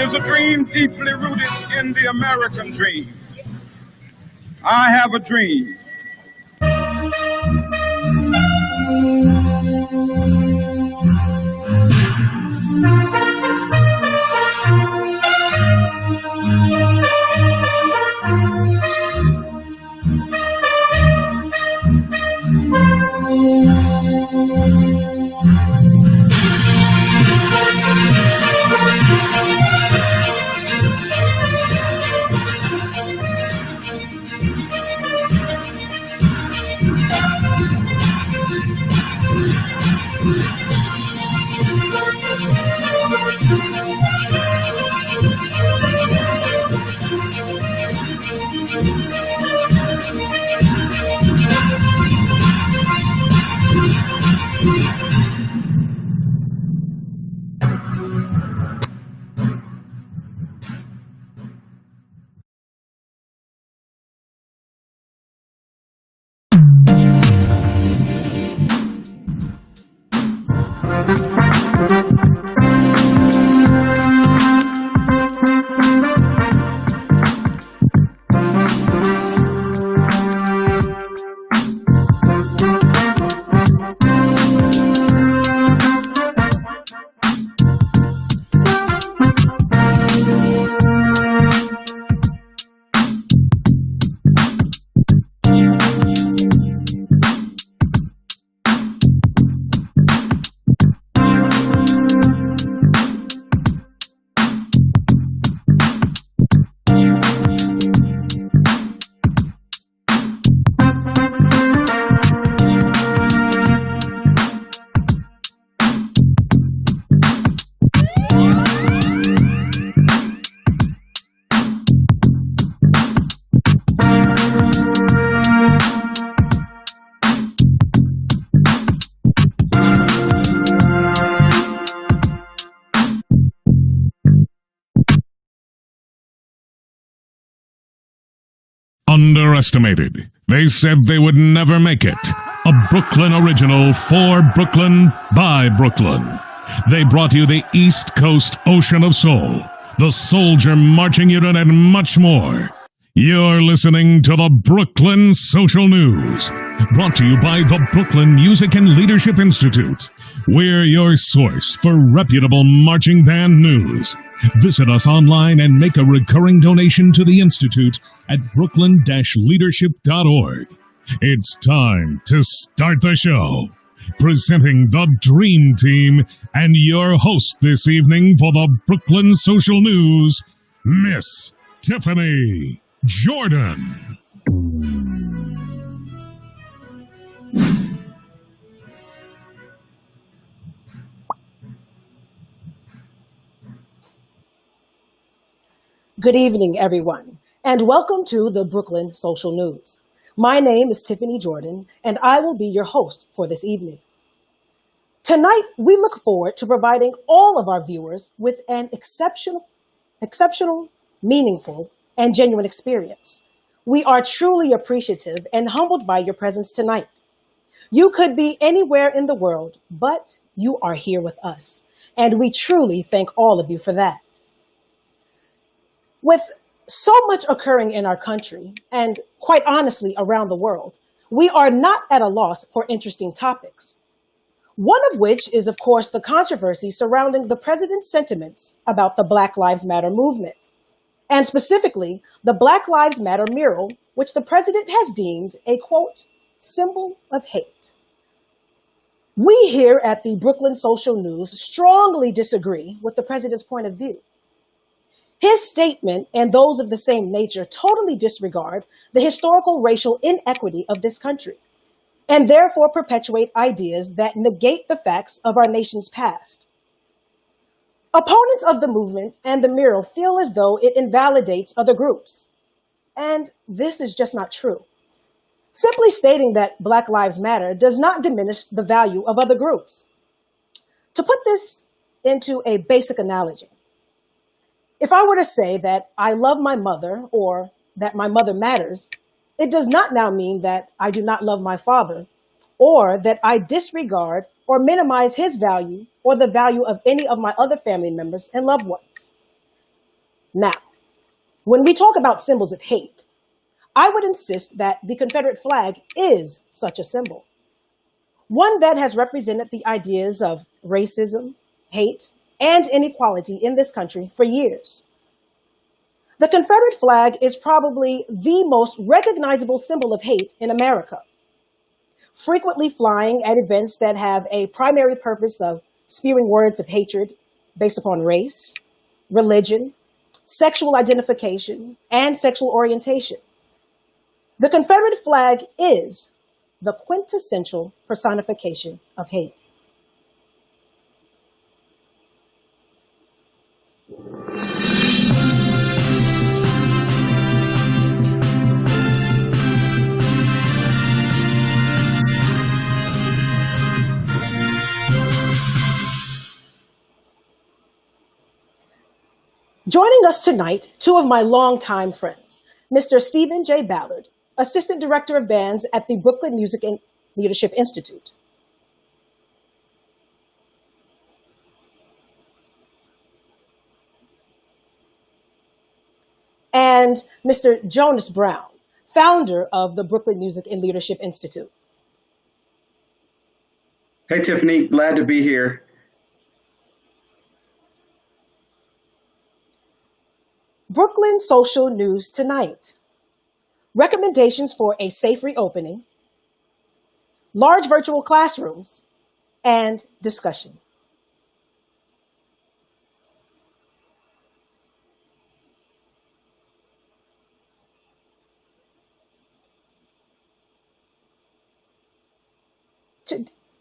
is a dream deeply rooted in the American dream. I have a dream. Underestimated. They said they would never make it. A Brooklyn original for Brooklyn by Brooklyn. They brought you the East Coast Ocean of Soul, the Soldier Marching Unit, and much more. You're listening to the Brooklyn Social News, brought to you by the Brooklyn Music and Leadership Institute. We're your source for reputable marching band news. Visit us online and make a recurring donation to the Institute at brooklyn-leadership.org. It's time to start the show. Presenting the Dream Team and your host this evening for the Brooklyn Social News, Miss Tiffany Jordan. Good evening, everyone, and welcome to the Brooklyn Social News. My name is Tiffany Jordan, and I will be your host for this evening. Tonight, we look forward to providing all of our viewers with an exceptional, meaningful, and genuine experience. We are truly appreciative and humbled by your presence tonight. You could be anywhere in the world, but you are here with us, and we truly thank all of you for that. With so much occurring in our country, and quite honestly around the world, we are not at a loss for interesting topics. One of which is, of course, the controversy surrounding the president's sentiments about the Black Lives Matter movement, and specifically the Black Lives Matter mural, which the president has deemed a, quote, symbol of hate. We here at the Brooklyn Social News strongly disagree with the president's point of view. His statement and those of the same nature totally disregard the historical racial inequity of this country and therefore perpetuate ideas that negate the facts of our nation's past. Opponents of the movement and the mural feel as though it invalidates other groups. And this is just not true. Simply stating that Black Lives Matter does not diminish the value of other groups. To put this into a basic analogy, if I were to say that I love my mother or that my mother matters, it does not now mean that I do not love my father or that I disregard or minimize his value or the value of any of my other family members and loved ones. Now, when we talk about symbols of hate, I would insist that the Confederate flag is such a symbol, one that has represented the ideas of racism, hate, and inequality in this country for years. The Confederate flag is probably the most recognizable symbol of hate in America, frequently flying at events that have a primary purpose of spewing words of hatred based upon race, religion, sexual identification, and sexual orientation. The Confederate flag is the quintessential personification of hate. Joining us tonight, two of my longtime friends, Mr. Stephen J. Ballard, Assistant Director of Bands at the Brooklyn Music and Leadership Institute. And Mr. Jonas Brown, founder of the Brooklyn Music and Leadership Institute. Hey, Tiffany, glad to be here. Brooklyn Social News Tonight. Recommendations for a safe reopening, large virtual classrooms, and discussion.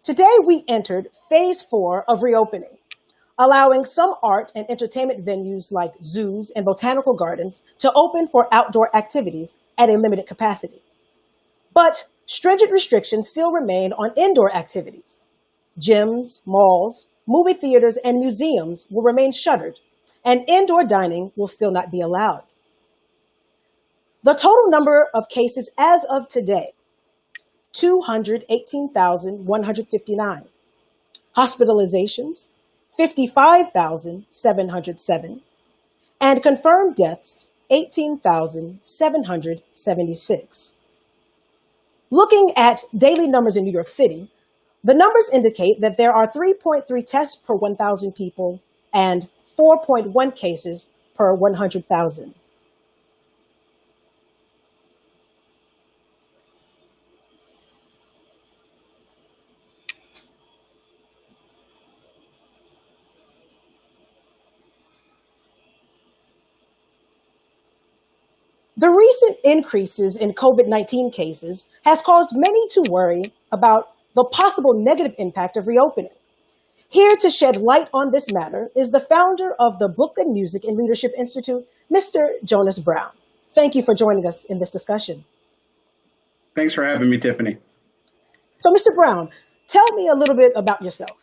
Today we entered phase 4 of reopening, allowing some art and entertainment venues like zoos and botanical gardens to open for outdoor activities at a limited capacity. But stringent restrictions still remain on indoor activities. Gyms, malls, movie theaters, and museums will remain shuttered, and indoor dining will still not be allowed. The total number of cases as of today, 218,159. Hospitalizations, 55,707, and confirmed deaths, 18,776. Looking at daily numbers in New York City, the numbers indicate that there are 3.3 tests per 1,000 people and 4.1 cases per 100,000. The recent increases in COVID-19 cases has caused many to worry about the possible negative impact of reopening. Here to shed light on this matter is the founder of the Brooklyn Music and Leadership Institute, Mr. Jonas Brown. Thank you for joining us in this discussion. Thanks for having me, Tiffany. So, Mr. Brown, tell me a little bit about yourself.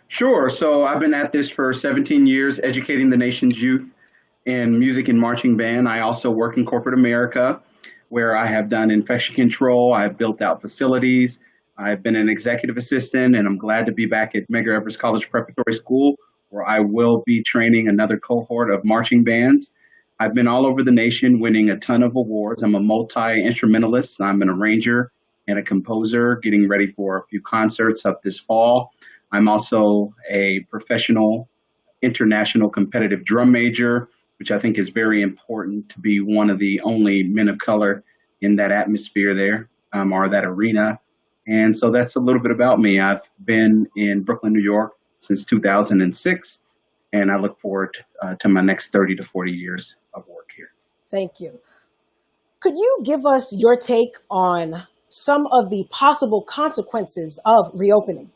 Sure. So I've been at this for 17 years, educating the nation's youth in music and marching band. I also work in corporate America, where I have done infection control. I've built out facilities. I've been an executive assistant, and I'm glad to be back at Medgar Evers College Preparatory School, where I will be training another cohort of marching bands. I've been all over the nation, winning a ton of awards. I'm a multi-instrumentalist. I'm an arranger and a composer, getting ready for a few concerts up this fall. I'm also a professional international competitive drum major, which I think is very important to be one of the only men of color in that atmosphere there, or that arena. And so that's a little bit about me. I've been in Brooklyn, New York since 2006, and I look forward to my next 30 to 40 years of work here. Thank you. Could you give us your take on some of the possible consequences of reopening?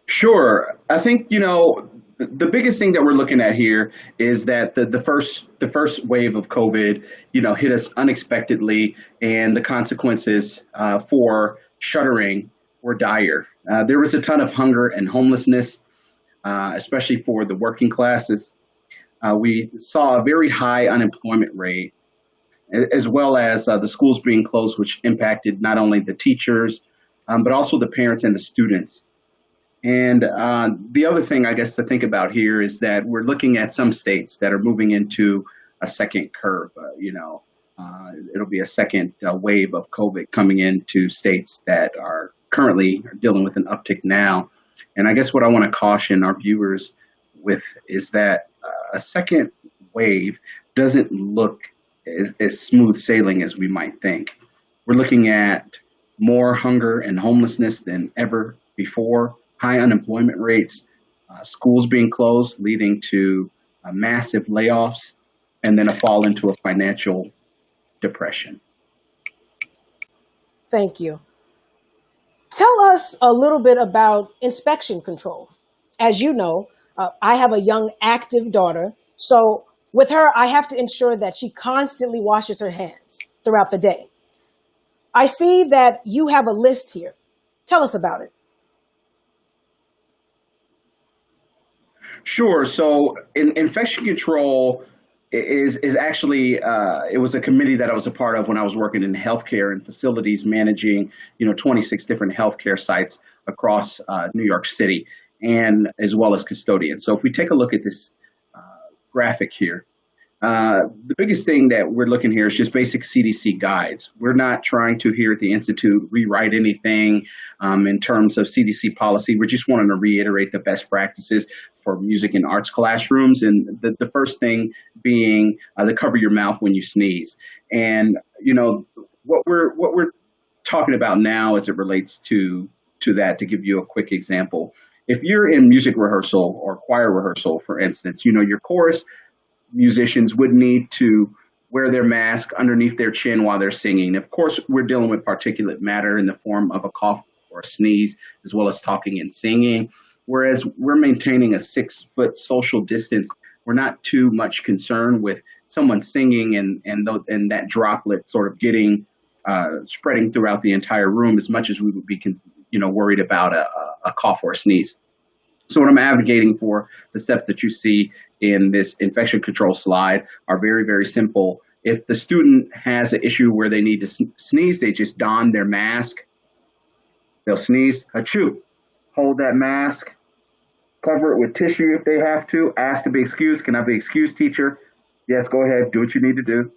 Sure. I think, the biggest thing that we're looking at here is that the first wave of COVID, hit us unexpectedly, and the consequences for shuttering were dire. There was a ton of hunger and homelessness, especially for the working classes. We saw a very high unemployment rate, as well as the schools being closed, which impacted not only the teachers, but also the parents and the students. And the other thing, I guess, to think about here is that we're looking at some states that are moving into a second curve. It'll be a second wave of COVID coming into states that are currently dealing with an uptick now. And I guess what I want to caution our viewers with is that a second wave doesn't look as smooth sailing as we might think. We're looking at more hunger and homelessness than ever before, high unemployment rates, schools being closed, leading to massive layoffs, and then a fall into a financial depression. Thank you. Tell us a little bit about inspection control. As you know, I have a young, active daughter. So with her, I have to ensure that she constantly washes her hands throughout the day. I see that you have a list here. Tell us about it. Sure. So infection control is actually it was a committee that I was a part of when I was working in healthcare and facilities, managing 26 different healthcare sites across New York City, and as well as custodians. So if we take a look at this graphic here, the biggest thing that we're looking here is just basic CDC guides. We're not trying to here at the Institute rewrite anything in terms of CDC policy. We're just wanting to reiterate the best practices for music and arts classrooms. And the first thing being to cover your mouth when you sneeze. And what we're talking about now as it relates to that, to give you a quick example. If you're in music rehearsal or choir rehearsal, for instance, your chorus musicians would need to wear their mask underneath their chin while they're singing. Of course, we're dealing with particulate matter in the form of a cough or a sneeze, as well as talking and singing. Whereas we're maintaining a 6-foot social distance, we're not too much concerned with someone singing and that droplet sort of getting spreading throughout the entire room as much as we would be worried about a cough or a sneeze. So what I'm advocating for, the steps that you see in this infection control slide are very, very simple. If the student has an issue where they need to sneeze, they just don their mask. They'll sneeze, achoo, hold that mask, cover it with tissue if they have to, ask to be excused. Can I be excused, teacher? Yes, go ahead, do what you need to do.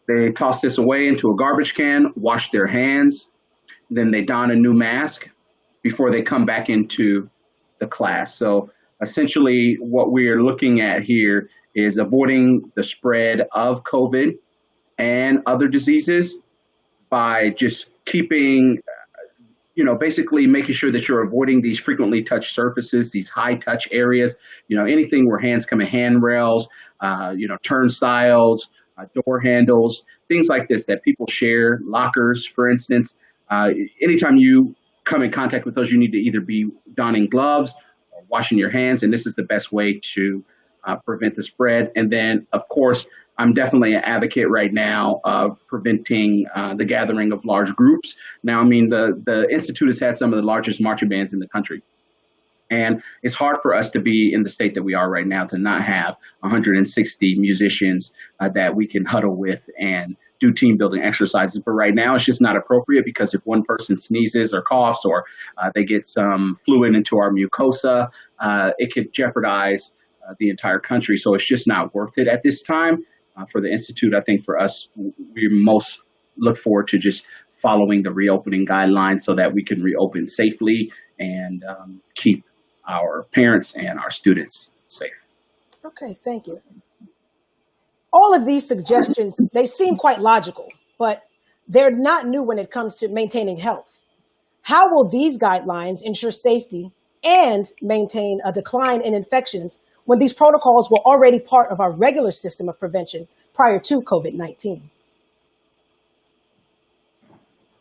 They toss this away into a garbage can, wash their hands, then they don a new mask before they come back into the class. So essentially what we're looking at here is avoiding the spread of COVID and other diseases by just keeping, basically making sure that you're avoiding these frequently touched surfaces, these high touch areas, anything where hands come in, handrails, turnstiles, door handles, things like this that people share, lockers, for instance. Anytime you come in contact with those, you need to either be donning gloves or washing your hands, and this is the best way to prevent the spread. And then, of course, I'm definitely an advocate right now of preventing the gathering of large groups. Now, the Institute has had some of the largest marching bands in the country. And it's hard for us to be in the state that we are right now to not have 160 musicians that we can huddle with and do team building exercises. But right now it's just not appropriate because if one person sneezes or coughs or they get some fluid into our mucosa, it could jeopardize the entire country. So it's just not worth it at this time. For the Institute, I think for us, we most look forward to just following the reopening guidelines so that we can reopen safely and keep our parents and our students safe. Okay, thank you. All of these suggestions, they seem quite logical, but they're not new when it comes to maintaining health. How will these guidelines ensure safety and maintain a decline in infections when these protocols were already part of our regular system of prevention prior to COVID-19?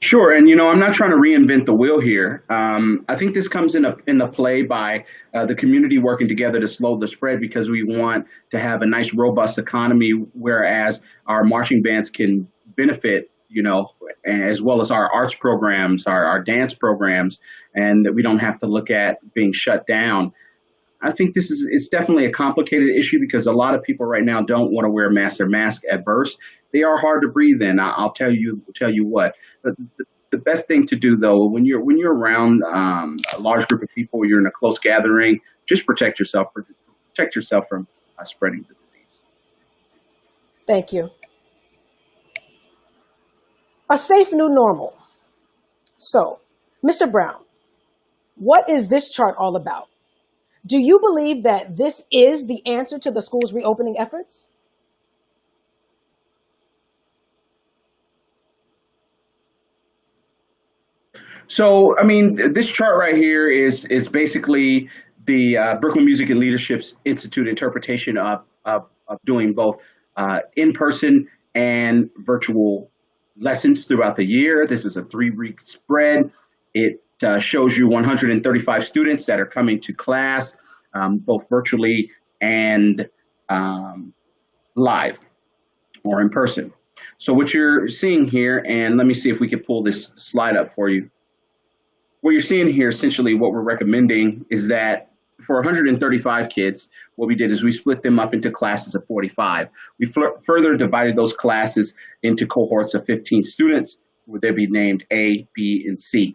Sure, and I'm not trying to reinvent the wheel here. I think this comes in the play by the community working together to slow the spread because we want to have a nice, robust economy, whereas our marching bands can benefit, as well as our arts programs, our dance programs, and that we don't have to look at being shut down. I think it's definitely a complicated issue because a lot of people right now don't want to wear masks. They're mask adverse. They are hard to breathe in. I'll tell you what. the best thing to do though, when you're around a large group of people, you're in a close gathering, just protect yourself from spreading the disease. Thank you. A safe new normal. So, Mr. Brown, what is this chart all about? Do you believe that this is the answer to the school's reopening efforts? So, I mean, this chart right here is basically the Brooklyn Music and Leadership Institute interpretation of doing both in-person and virtual lessons throughout the year. This is a 3-week spread. It shows you 135 students that are coming to class, both virtually and live or in person. So what you're seeing here, and let me see if we can pull this slide up for you. What you're seeing here, essentially what we're recommending is that for 135 kids, what we did is we split them up into classes of 45. We further divided those classes into cohorts of 15 students, where they'd be named A, B, and C.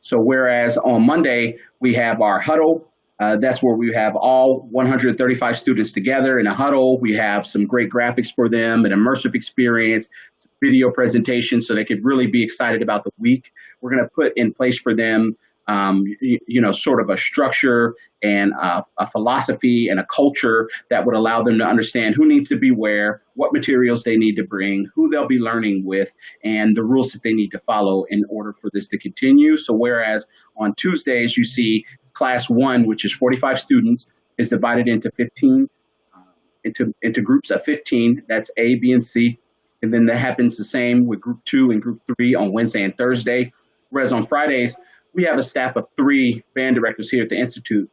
So whereas on Monday, we have our huddle, that's where we have all 135 students together in a huddle. We have some great graphics for them, an immersive experience, some video presentations, so they could really be excited about the week. We're going to put in place for them, sort of a structure and a philosophy and a culture that would allow them to understand who needs to be where, what materials they need to bring, who they'll be learning with, and the rules that they need to follow in order for this to continue. So whereas on Tuesdays, you see class 1, which is 45 students, is divided into 15, into groups of 15. That's A, B, and C. And then that happens the same with group 2 and group 3 on Wednesday and Thursday. Whereas on Fridays, we have a staff of 3 band directors here at the Institute.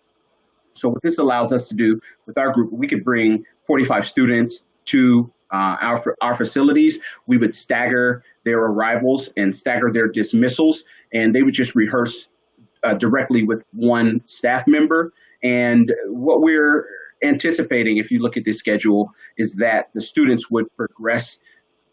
So what this allows us to do with our group, we could bring 45 students to our facilities. We would stagger their arrivals and stagger their dismissals, and they would just rehearse directly with one staff member. And what we're anticipating, if you look at this schedule, is that the students would progress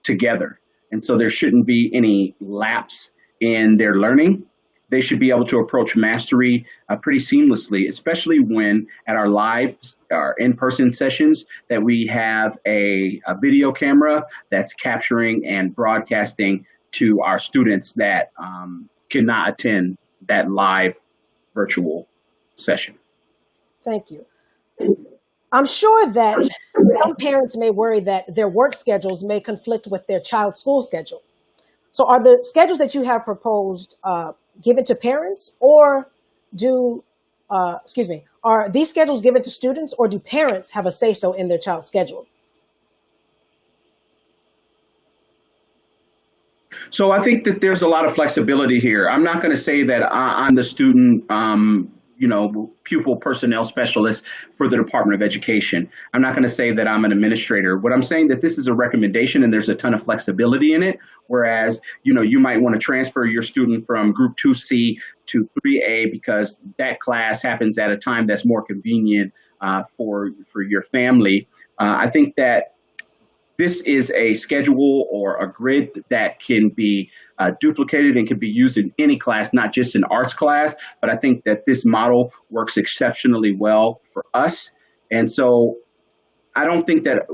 together. And so there shouldn't be any lapse in their learning. They should be able to approach mastery pretty seamlessly, especially when at our live, our in-person sessions, that we have a video camera that's capturing and broadcasting to our students that cannot attend that live virtual session. Thank you. I'm sure that some parents may worry that their work schedules may conflict with their child's school schedule. So are the schedules that you have proposed given to parents, or are these schedules given to students, or do parents have a say-so in their child's schedule? So I think that there's a lot of flexibility here. I'm not going to say that I'm the student, pupil personnel specialist for the Department of Education. I'm not going to say that I'm an administrator. What I'm saying that this is a recommendation and there's a ton of flexibility in it. Whereas, you might want to transfer your student from group 2C to 3A because that class happens at a time that's more convenient for your family. I think that this is a schedule or a grid that can be duplicated and can be used in any class, not just an arts class. But I think that this model works exceptionally well for us. And so I don't think that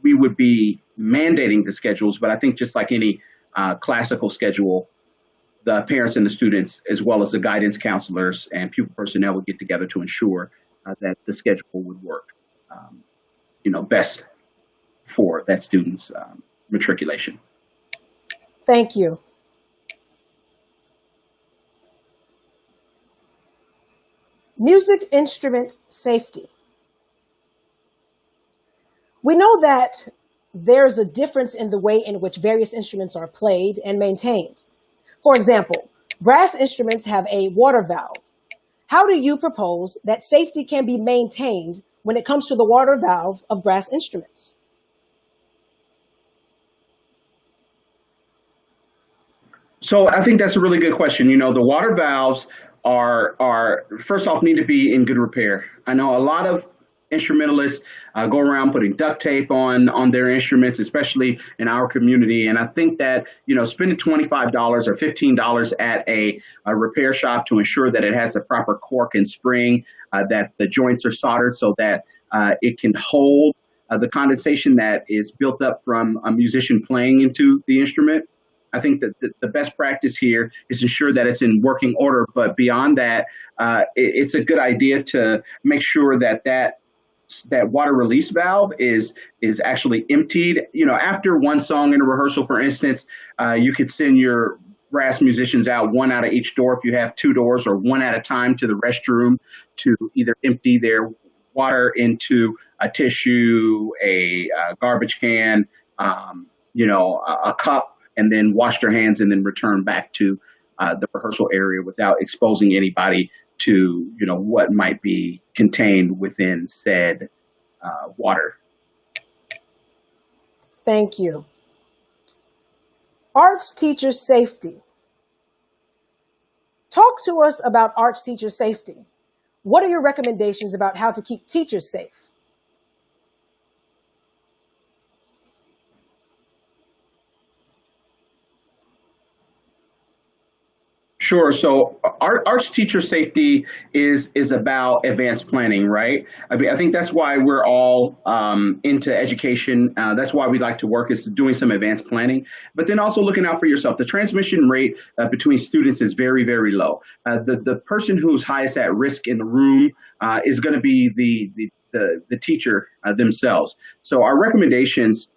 we would be mandating the schedules, but I think just like any classical schedule, the parents and the students, as well as the guidance counselors and pupil personnel, would get together to ensure that the schedule would work, best for that student's matriculation. Thank you. Music instrument safety. We know that there's a difference in the way in which various instruments are played and maintained. For example, brass instruments have a water valve. How do you propose that safety can be maintained when it comes to the water valve of brass instruments? So I think that's a really good question. The water valves are first off need to be in good repair. I know a lot of instrumentalists go around putting duct tape on their instruments, especially in our community. And I think that, spending $25 or $15 at a repair shop to ensure that it has the proper cork and spring, that the joints are soldered so that it can hold the condensation that is built up from a musician playing into the instrument. I think that the best practice here is ensure that it's in working order. But beyond that, it's a good idea to make sure that water release valve is actually emptied. After one song in a rehearsal, for instance, you could send your brass musicians out one out of each door if you have two doors, or one at a time to the restroom to either empty their water into a tissue, a garbage can, a cup, and then wash their hands and then return back to the rehearsal area without exposing anybody to, what might be contained within said water. Thank you. Arts teacher safety. Talk to us about arts teacher safety. What are your recommendations about how to keep teachers safe? Sure. So arts teacher safety is about advanced planning, right? I think that's why we're all into education. That's why we like to work, is doing some advanced planning, but then also looking out for yourself. The transmission rate between students is very, very low. The person who's highest at risk in the room is going to be the teacher themselves. So our recommendations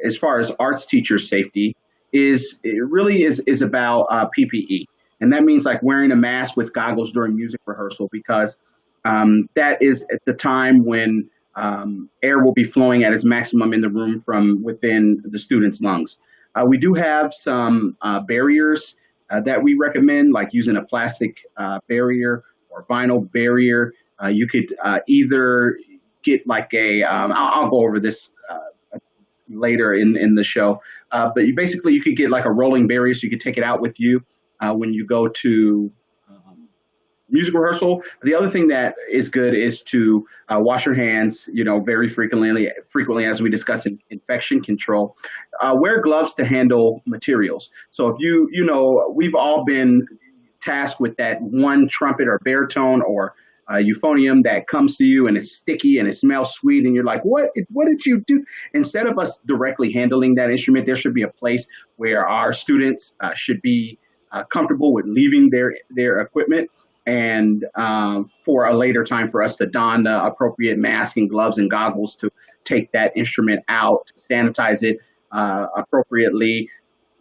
as far as arts teacher safety is about PPE. And that means like wearing a mask with goggles during music rehearsal, because that is at the time when air will be flowing at its maximum in the room from within the student's lungs. We do have some barriers that we recommend, like using a plastic barrier or vinyl barrier. You could either get like I'll go over this later in the show, but you could get like a rolling barrier, so you could take it out with you when you go to music rehearsal. The other thing that is good is to wash your hands, very frequently, as we discussed in infection control. Wear gloves to handle materials. So if we've all been tasked with that one trumpet or baritone or euphonium that comes to you and it's sticky and it smells sweet, and you're like, what did you do? Instead of us directly handling that instrument, there should be a place where our students should be comfortable with leaving their equipment, and for a later time for us to don the appropriate mask and gloves and goggles to take that instrument out, to sanitize it appropriately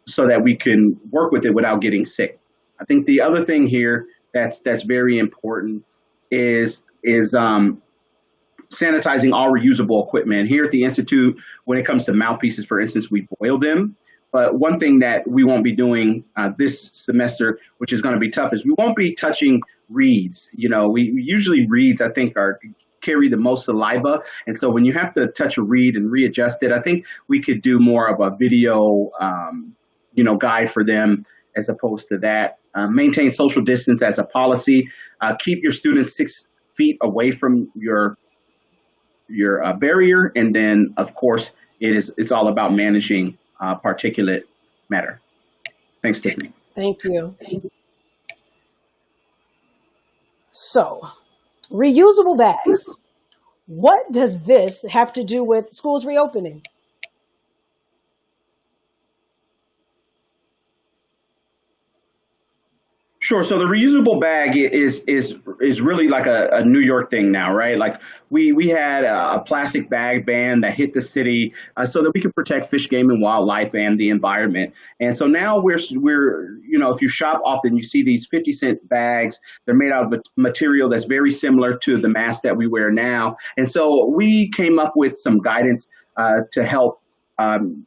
so that we can work with it without getting sick. I think the other thing here that's very important is sanitizing all reusable equipment. Here at the Institute, when it comes to mouthpieces, for instance, we boil them. But one thing that we won't be doing this semester, which is going to be tough, is we won't be touching reeds. We usually reeds, I think, carry the most saliva. And so when you have to touch a reed and readjust it, I think we could do more of a video, guide for them as opposed to that. Maintain social distance as a policy. Keep your students 6 feet away from your barrier. And then, of course, it's all about managing particulate matter. Thanks, Tiffany. Thank you. So, reusable bags. What does this have to do with schools reopening? Sure. So the reusable bag is really like a New York thing now, right? Like we had a plastic bag ban that hit the city so that we could protect fish, game, and wildlife and the environment. And so now we're if you shop often, you see these 50-cent bags. They're made out of a material that's very similar to the mask that we wear now. And so we came up with some guidance to help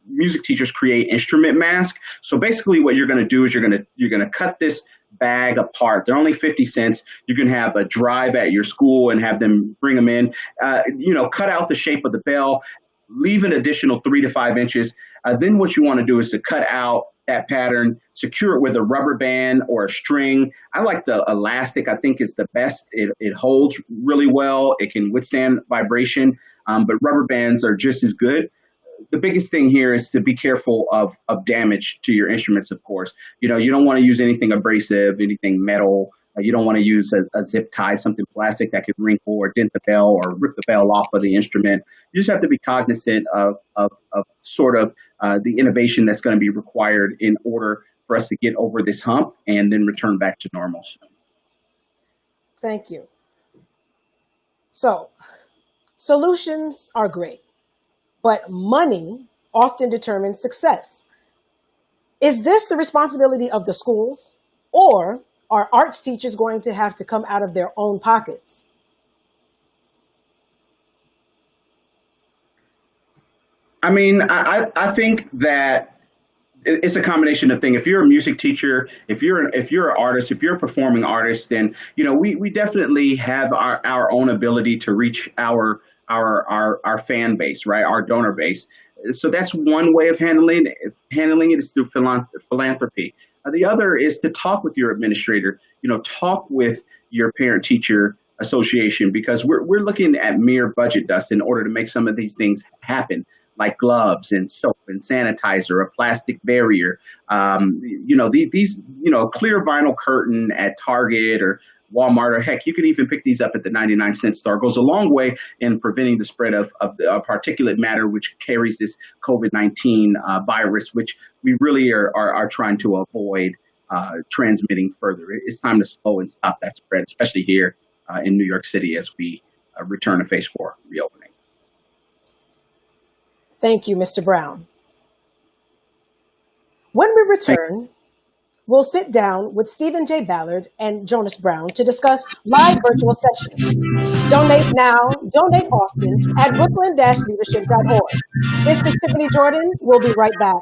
music teachers create instrument masks. So basically, what you're going to do is you're going to cut this bag apart. They're only 50 cents. You can have a drive at your school and have them bring them in. Cut out the shape of the bell, leave an additional 3 to 5 inches. Then what you want to do is to cut out that pattern, secure it with a rubber band or a string. I like the elastic. I think is the best. It holds really well. It can withstand vibration, but rubber bands are just as good. The biggest thing here is to be careful of damage to your instruments, of course. You know, you don't want to use anything abrasive, anything metal. You don't want to use a zip tie, something plastic that could wrinkle or dent the bell or rip the bell off of the instrument. You just have to be cognizant of sort of the innovation that's going to be required in order for us to get over this hump and then return back to normal. Thank you. So, solutions are great, but money often determines success. Is this the responsibility of the schools, or are arts teachers going to have to come out of their own pockets? I mean, I think that it's a combination of things. If you're a music teacher, if you're an artist, if you're a performing artist, then you know we definitely have our own ability to reach our fan base, right? Our donor base. So that's one way of handling it. Handling it is through philanthropy. The other is to talk with your administrator. You know, talk with your parent-teacher association, because we're looking at mere budget dust in order to make some of these things happen, like gloves and soap and sanitizer, a plastic barrier. You know, these clear vinyl curtain at Target or Walmart, or heck, you can even pick these up at the 99-cent store. Goes a long way in preventing the spread of the particulate matter, which carries this COVID-19 virus, which we really are trying to avoid transmitting further. It's time to slow and stop that spread, especially here in New York City as we return to phase 4 reopening. Thank you, Mr. Brown. When we return, we'll sit down with Stephen J. Ballard and Jonas Brown to discuss live virtual sessions. Donate now, donate often at brooklyn-leadership.org. This is Tiffany Jordan. We'll be right back.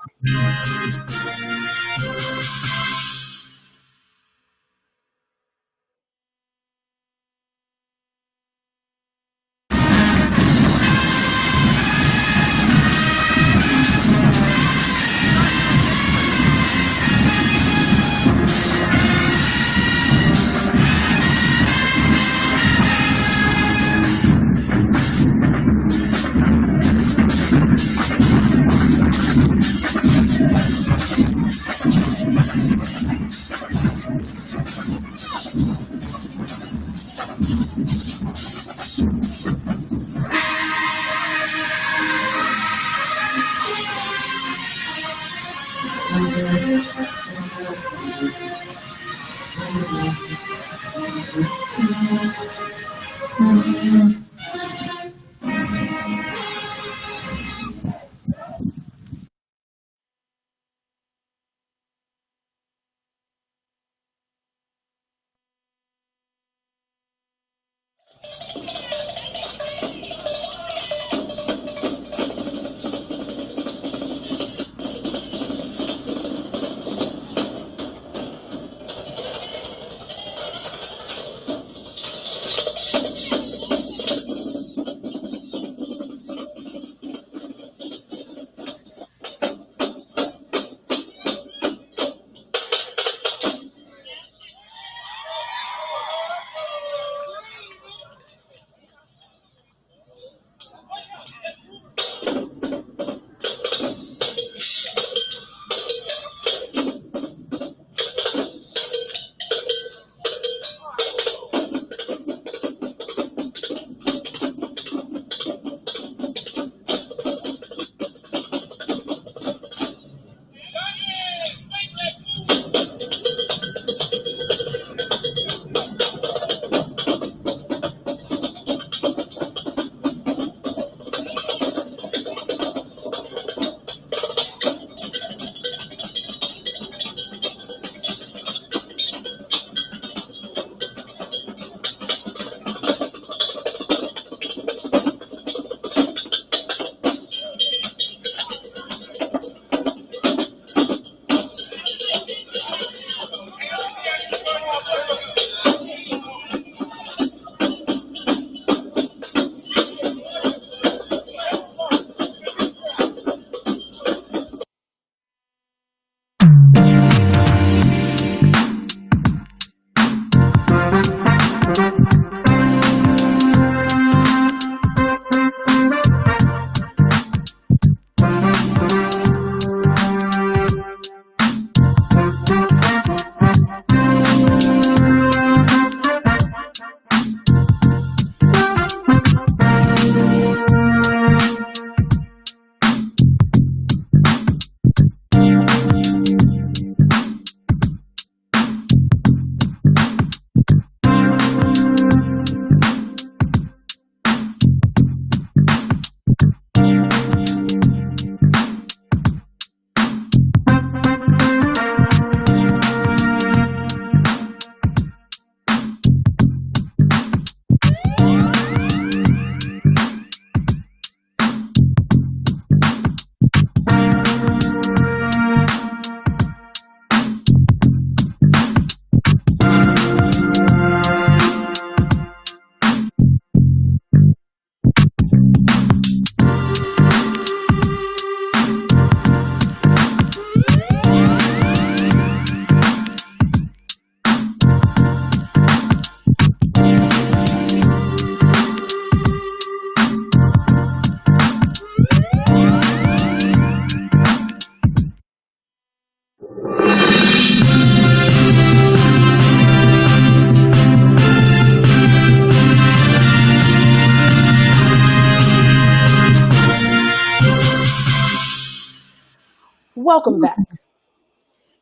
welcome back.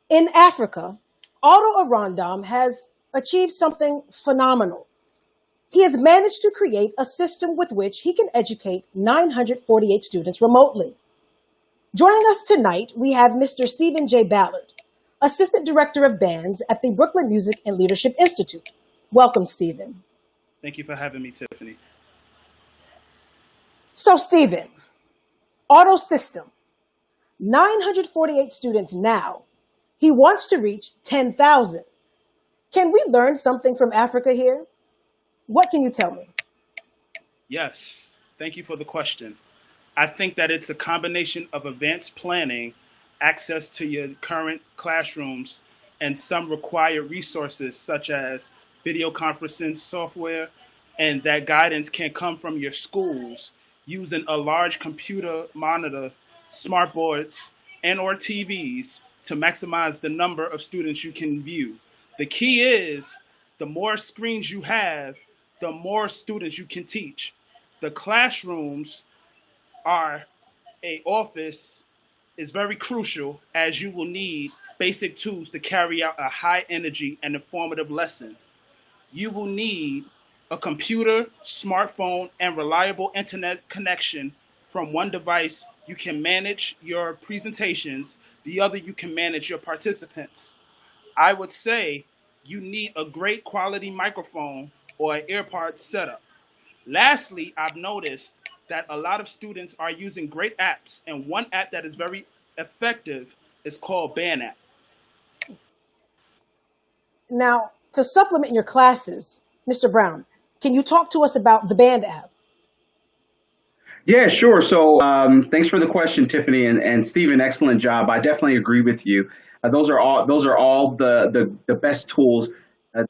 In Africa, Otto Arandam has achieved something phenomenal. He has managed to create a system with which he can educate 948 students remotely. Joining us tonight, we have Mr. Stephen J. Ballard, Assistant Director of Bands at the Brooklyn Music and Leadership Institute. Welcome, Stephen. Thank you for having me, Tiffany. So, Stephen, Auto System, 948 students now. He wants to reach 10,000. Can we learn something from Africa here? What can you tell me? Yes, thank you for the question. I think that it's a combination of advanced planning, access to your current classrooms, and some required resources such as video conferencing software, and that guidance can come from your schools using a large computer monitor, smart boards, and or TVs to maximize the number of students you can view. The key is the more screens you have, the more students you can teach. The classrooms are a office is very crucial as you will need basic tools to carry out a high energy and informative lesson. You will need a computer, smartphone, and reliable internet connection. From one device, you can manage your presentations. The other, you can manage your participants. I would say you need a great quality microphone or an AirPod setup. Lastly, I've noticed that a lot of students are using great apps, and one app that is very effective is called Band App. Now, to supplement your classes, Mr. Brown, can you talk to us about the Band app? Yeah, sure. So thanks for the question, Tiffany and Stephen. Excellent job. I definitely agree with you. Those are all the best tools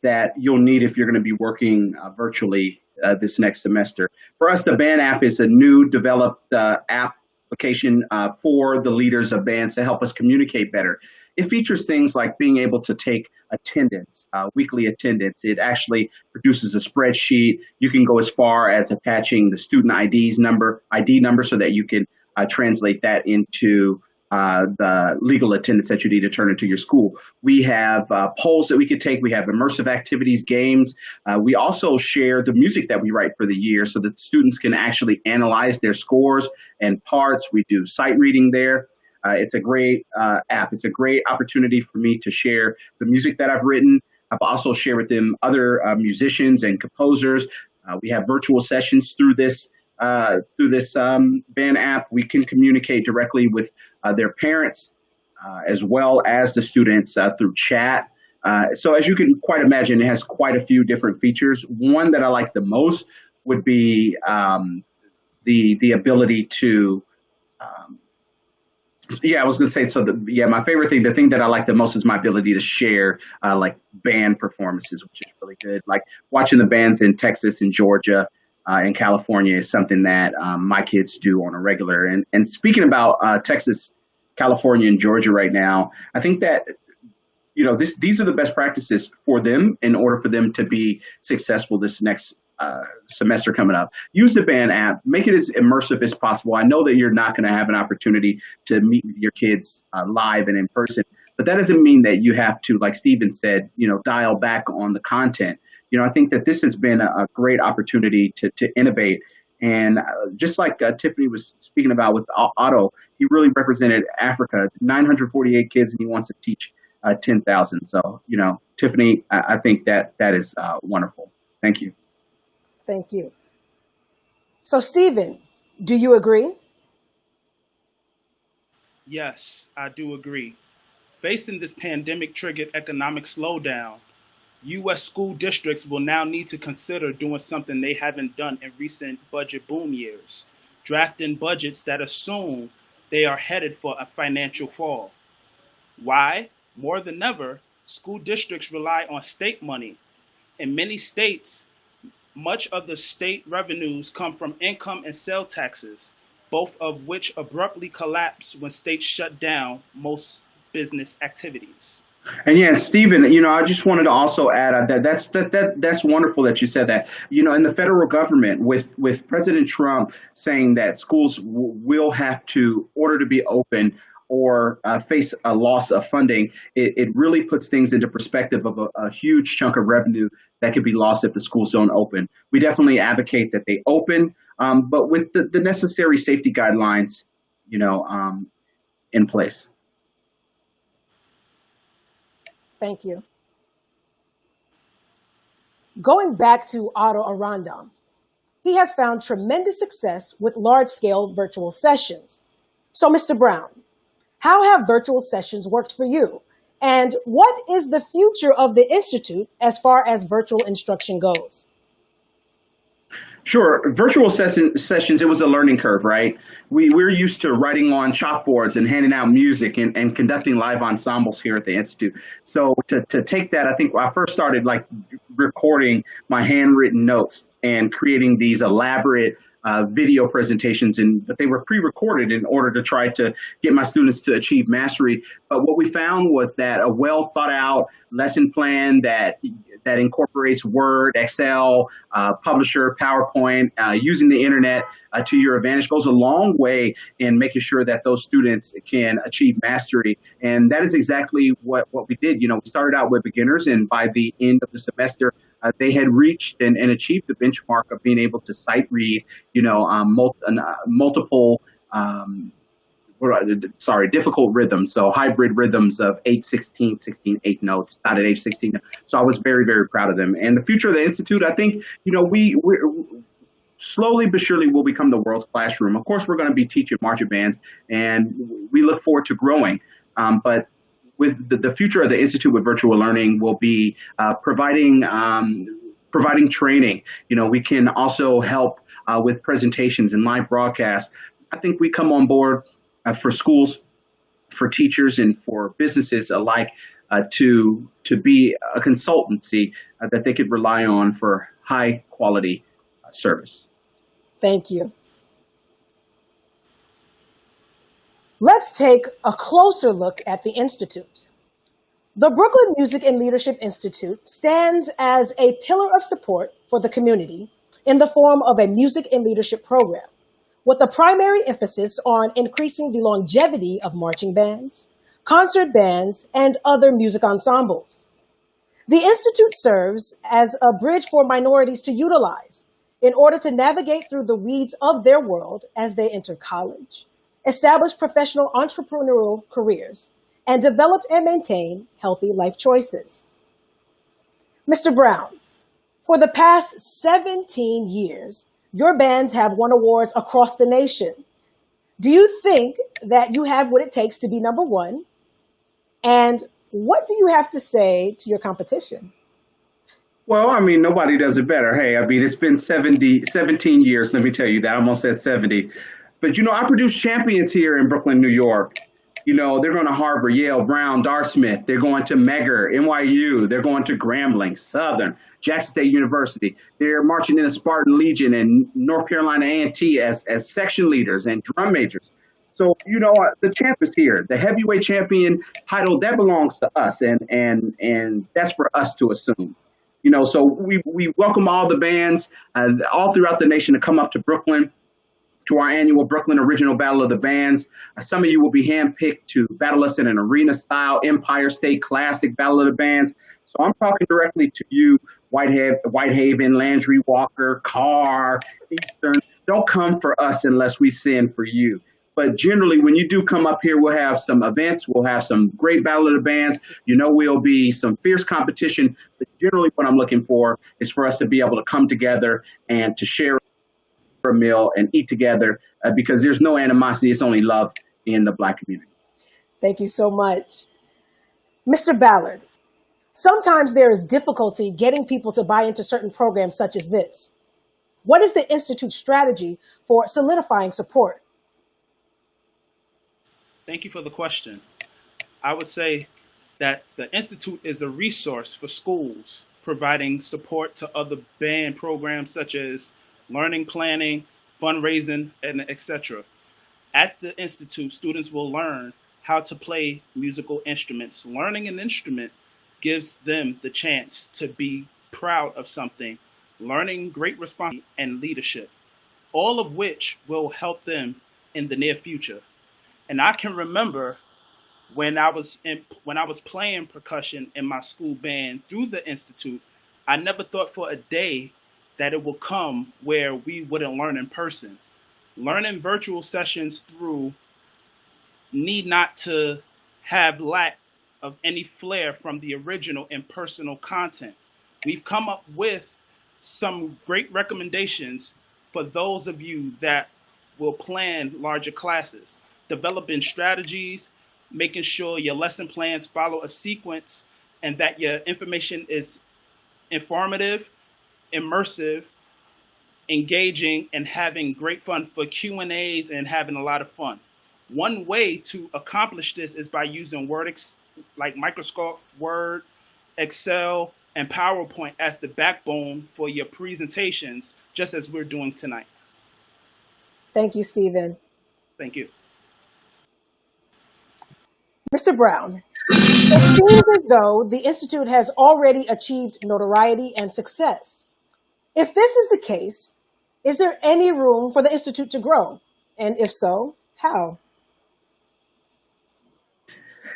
that you'll need if you're going to be working virtually this next semester. For us, the Band app is a new developed application for the leaders of bands to help us communicate better. It features things like being able to take attendance, weekly attendance. It actually produces a spreadsheet. You can go as far as attaching the student ID number, so that you can translate that into the legal attendance that you need to turn into your school. We have polls that we could take. We have immersive activities, games. We also share the music that we write for the year so that students can actually analyze their scores and parts. We do sight reading there. It's a great app. It's a great opportunity for me to share the music that I've written. I've also shared with them other musicians and composers. We have virtual sessions through this Band app. We can communicate directly with their parents as well as the students through chat. So as you can quite imagine, it has quite a few different features. One that I like the most would be the ability to I was going to say, my favorite thing, the thing that I like the most is my ability to share like band performances, which is really good. Like watching the bands in Texas and Georgia and California is something that my kids do on a regular. And speaking about Texas, California, and Georgia right now, I think that these are the best practices for them in order for them to be successful this next semester coming up. Use the Band app, make it as immersive as possible. I know that you're not going to have an opportunity to meet with your kids live and in person, but that doesn't mean that you have to, like Stephen said, dial back on the content. I think that this has been a great opportunity to innovate. And just like Tiffany was speaking about with Otto, he really represented Africa, 948 kids, and he wants to teach 10,000. So, Tiffany, I think that is wonderful. Thank you. Thank you. So, Stephen, do you agree? Yes, I do agree. Facing this pandemic-triggered economic slowdown, U.S. school districts will now need to consider doing something they haven't done in recent budget boom years, drafting budgets that assume they are headed for a financial fall. Why? More than ever, school districts rely on state money. In many states, much of the state revenues come from income and sales taxes, both of which abruptly collapse when states shut down most business activities. And yeah, Stephen, I just wanted to also add that's wonderful that you said that. In the federal government, with President Trump saying that schools will have to, in order to be open, or face a loss of funding, it really puts things into perspective of a huge chunk of revenue that could be lost if the schools don't open. We definitely advocate that they open, but with the necessary safety guidelines, in place. Thank you. Going back to Otto Arandam, he has found tremendous success with large-scale virtual sessions. So, Mr. Brown, how have virtual sessions worked for you? And what is the future of the Institute as far as virtual instruction goes? Sure. Virtual sessions, it was a learning curve, right? We're used to writing on chalkboards and handing out music and conducting live ensembles here at the Institute. So to take that, I think I first started like recording my handwritten notes and creating these elaborate video presentations, but they were pre-recorded in order to try to get my students to achieve mastery. But what we found was that a well thought out lesson plan that incorporates Word, Excel, Publisher, PowerPoint, using the internet to your advantage goes a long way in making sure that those students can achieve mastery. And that is exactly what we did. We started out with beginners, and by the end of the semester, they had reached and achieved the benchmark of being able to sight read, multiple difficult rhythms, so hybrid rhythms of 8/16, 16/8 notes, not at age 16. So I was very, very proud of them. And the future of the Institute, I think, we slowly but surely will become the world's classroom. Of course, we're going to be teaching marching bands, and we look forward to growing. But with the future of the Institute with virtual learning will be providing training. We can also help with presentations and live broadcasts. I think we come on board for schools, for teachers, and for businesses alike to be a consultancy that they could rely on for high quality service. Thank you. Let's take a closer look at the Institute. The Brooklyn Music and Leadership Institute stands as a pillar of support for the community in the form of a music and leadership program, with a primary emphasis on increasing the longevity of marching bands, concert bands, and other music ensembles. The Institute serves as a bridge for minorities to utilize in order to navigate through the weeds of their world as they enter college, establish professional entrepreneurial careers, and develop and maintain healthy life choices. Mr. Brown, for the past 17 years, your bands have won awards across the nation. Do you think that you have what it takes to be number one? And what do you have to say to your competition? Well, nobody does it better. Hey, it's been 17 years. Let me tell you that. I almost said 70. But, I produce champions here in Brooklyn, New York. They're going to Harvard, Yale, Brown, Dartmouth. They're going to Megar, NYU. They're going to Grambling, Southern, Jackson State University. They're marching in the Spartan Legion and North Carolina A&T as section leaders and drum majors. So, the champ is here. The heavyweight champion title, that belongs to us. And that's for us to assume. So we welcome all the bands all throughout the nation to come up to Brooklyn, to our annual Brooklyn Original Battle of the Bands. Some of you will be handpicked to battle us in an arena-style Empire State Classic Battle of the Bands. So I'm talking directly to you, Whitehaven, Landry Walker, Carr, Eastern. Don't come for us unless we send for you. But generally, when you do come up here, we'll have some events. We'll have some great Battle of the Bands. We'll be some fierce competition. But generally, what I'm looking for is for us to be able to come together and to share a meal and eat together because there's no animosity. It's only love in the Black community. Thank you so much. Mr. Ballard, sometimes there is difficulty getting people to buy into certain programs such as this. What is the Institute's strategy for solidifying support? Thank you for the question. I would say that the Institute is a resource for schools, providing support to other band programs such as learning planning, fundraising, and etc. At the Institute, students will learn how to play musical instruments. Learning an instrument gives them the chance to be proud of something, learning great responsibility and leadership, all of which will help them in the near future. And I can remember when I was playing percussion in my school band through the institute, I never thought for a day that it would come where we wouldn't learn in person. Learning virtual sessions through need not to have lack of any flair from the original and personal content. We've come up with some great recommendations for those of you that will plan larger classes, developing strategies, making sure your lesson plans follow a sequence, and that your information is informative, immersive, engaging, and having great fun for Q&As and having a lot of fun. One way to accomplish this is by using like Microsoft Word, Excel, and PowerPoint as the backbone for your presentations, just as we're doing tonight. Thank you, Stephen. Thank you. Mr. Brown, it seems as though the Institute has already achieved notoriety and success. If this is the case, is there any room for the Institute to grow? And if so, how?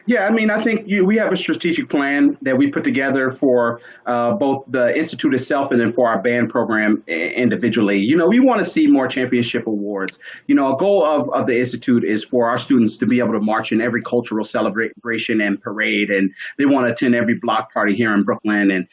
Yeah, I mean, I think we have a strategic plan that we put together for both the Institute itself and then for our band program individually. We want to see more championship awards. A goal of the Institute is for our students to be able to march in every cultural celebration and parade, and they want to attend every block party here in Brooklyn, and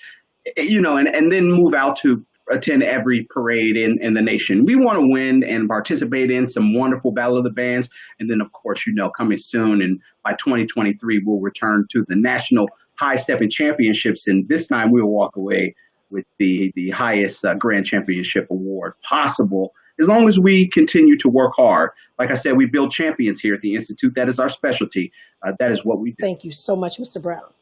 then move out to attend every parade in the nation. We want to win and participate in some wonderful Battle of the Bands. And then, of course, coming soon, and by 2023, we'll return to the National High Stepping Championships. And this time we'll walk away with the highest Grand Championship award possible, as long as we continue to work hard. Like I said, we build champions here at the Institute. That is our specialty. That is what we do. Thank you so much, Mr. Brown.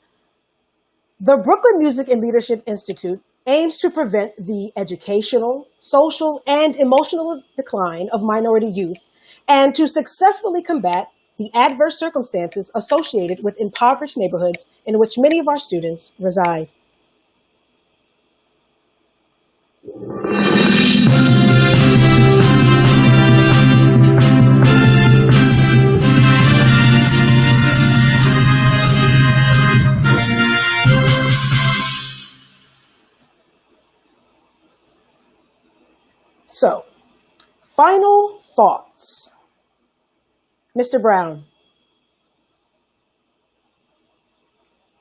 The Brooklyn Music and Leadership Institute aims to prevent the educational, social, and emotional decline of minority youth, and to successfully combat the adverse circumstances associated with impoverished neighborhoods in which many of our students reside. So, final thoughts. Mr. Brown.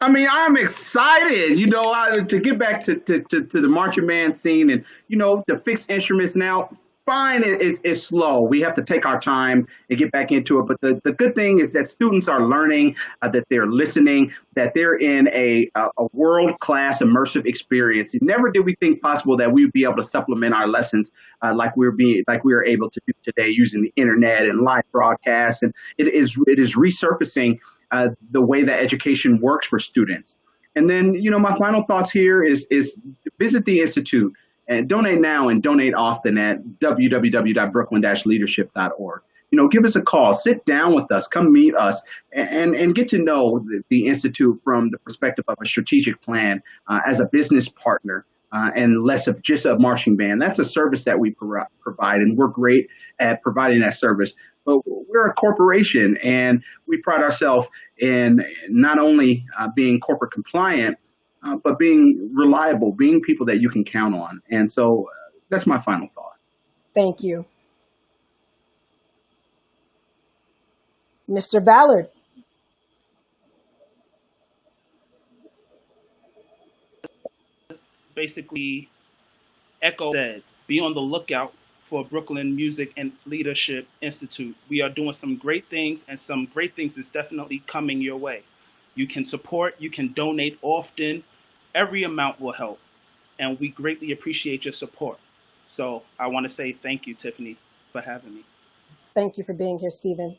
I mean, I'm excited, to get back to the marching band scene, and, the fixed instruments now. Fine, it's slow. We have to take our time and get back into it. But the good thing is that students are learning, that they're listening, that they're in a world-class immersive experience. Never did we think possible that we would be able to supplement our lessons like we were able to do today using the internet and live broadcasts. And it is resurfacing the way that education works for students. And then, my final thoughts here is visit the Institute. And donate now and donate often at www.brooklyn-leadership.org. Give us a call, sit down with us, come meet us, and get to know the Institute from the perspective of a strategic plan as a business partner and less of just a marching band. That's a service that we provide, and we're great at providing that service. But we're a corporation, and we pride ourselves in not only being corporate compliant, but being reliable, being people that you can count on. And so that's my final thought. Thank you. Mr. Ballard. Basically, echo said, be on the lookout for Brooklyn Music and Leadership Institute. We are doing some great things, and some great things is definitely coming your way. You can support, you can donate often. Every amount will help, and we greatly appreciate your support. So I want to say thank you, Tiffany, for having me. Thank you for being here, Stephen.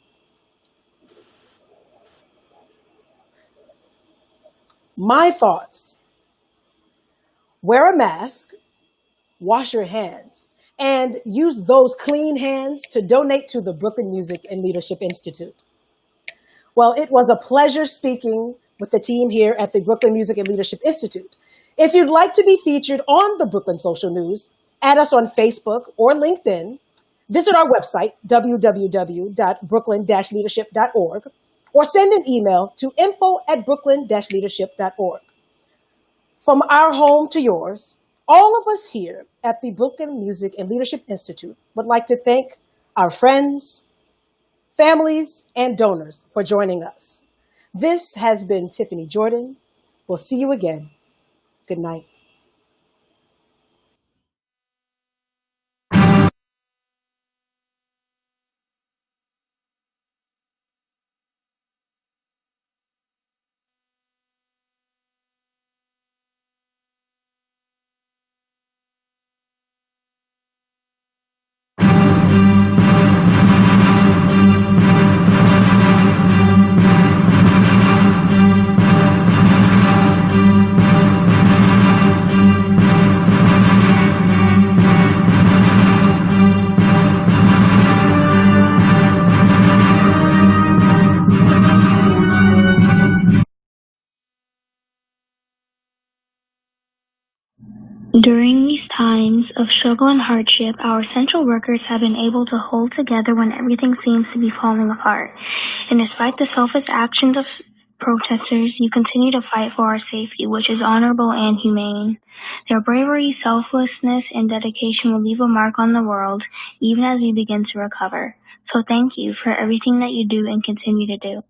My thoughts. Wear a mask, wash your hands, and use those clean hands to donate to the Brooklyn Music and Leadership Institute. Well, it was a pleasure speaking with the team here at the Brooklyn Music and Leadership Institute. If you'd like to be featured on the Brooklyn Social News, add us on Facebook or LinkedIn. Visit our website, www.brooklyn-leadership.org, or send an email to info@brooklyn-leadership.org. From our home to yours, all of us here at the Brooklyn Music and Leadership Institute would like to thank our friends, families, and donors for joining us. This has been Tiffany Jordan. We'll see you again. Good night. During these times of struggle and hardship, our essential workers have been able to hold together when everything seems to be falling apart. And despite the selfish actions of protesters, you continue to fight for our safety, which is honorable and humane. Their bravery, selflessness, and dedication will leave a mark on the world, even as we begin to recover. So thank you for everything that you do and continue to do.